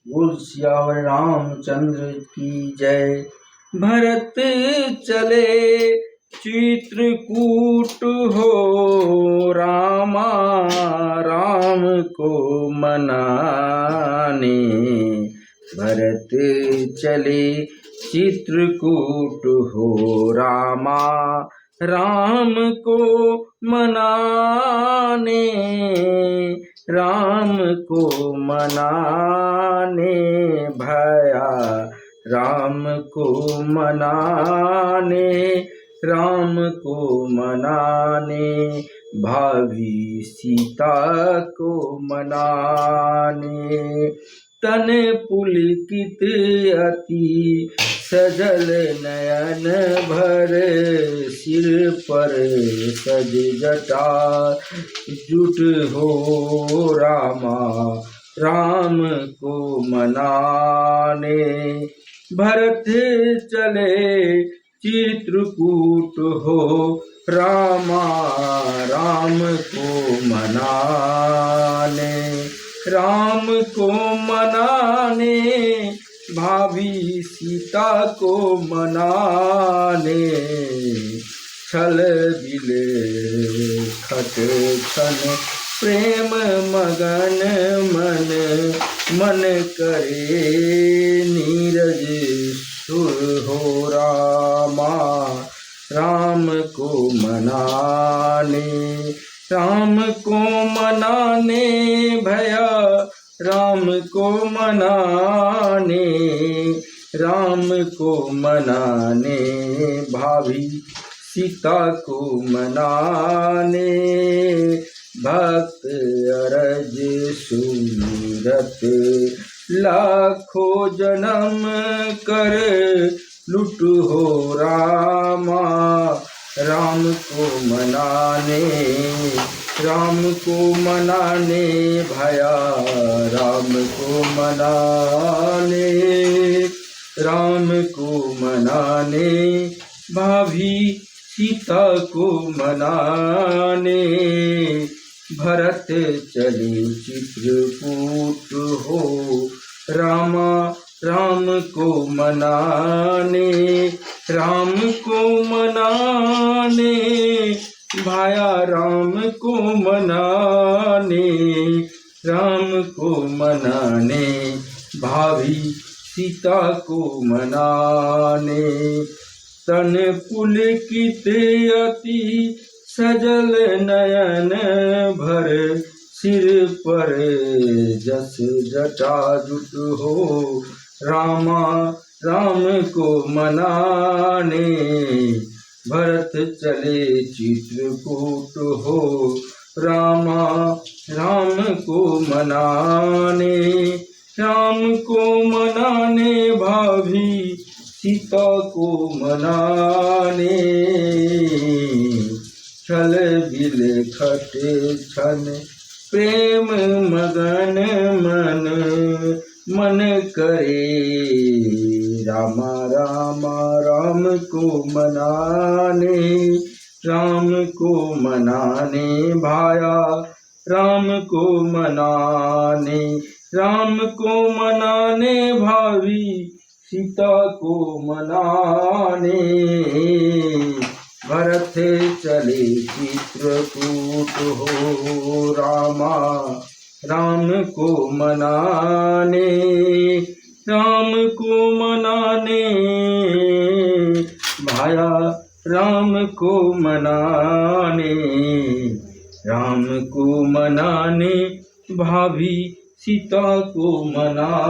बोल सियावर रामचंद्र की जय। भरत चले चित्रकूट हो, रामा राम को मनाने। भरत चले चित्रकूट हो, रामा राम को मनाने। राम को मनाने भया, राम को मनाने। राम को मनाने भावी सीता को मनाने। तन पुलकित अति सजल नयन भर, सिर पर सज जटा जुट हो, रामा राम को मनाने। भरत चले चित्रकूट हो, रामा राम को मनाने। राम को मनाने भाभी सीता को मनाने। छल बिल खट छन प्रेम मगन मन, मन करे नीरज सुर हो, रामा राम को मनाने। राम को मनाने भया, राम को मनाने। राम को मनाने भाभी सीता को मनाने। भक्त अरज सूरत लाखों जन्म कर लुट हो, रामा राम को मनाने। राम को मनाने भया, राम को मनाने। राम को मनाने भाभी सीता को मनाने। भरत चले चित्रकूट हो, रामा राम को मनाने। राम को मनाने भाया, राम को मनाने। राम को मनाने भाभी सीता को मनाने। तन पुलकित अति सजल नयन भर, सिर पर जस जटा जुट हो, रामा राम को मनाने। भरत चले चित्रकूट हो, रामा राम को मनाने। राम को मनाने भाभी सीता को मनाने। छल बिल खट छन प्रेम मगन मन, मन करे रामा रामा राम को मनाने। राम को मनाने भाया, राम को मनाने। राम को मनाने भावी सीता को मनाने। भरत चले चित्रकूट हो, रामा राम को मनाने। राम को मनाने भाया, राम को मनाने। राम को मनाने भाभी सीता को मना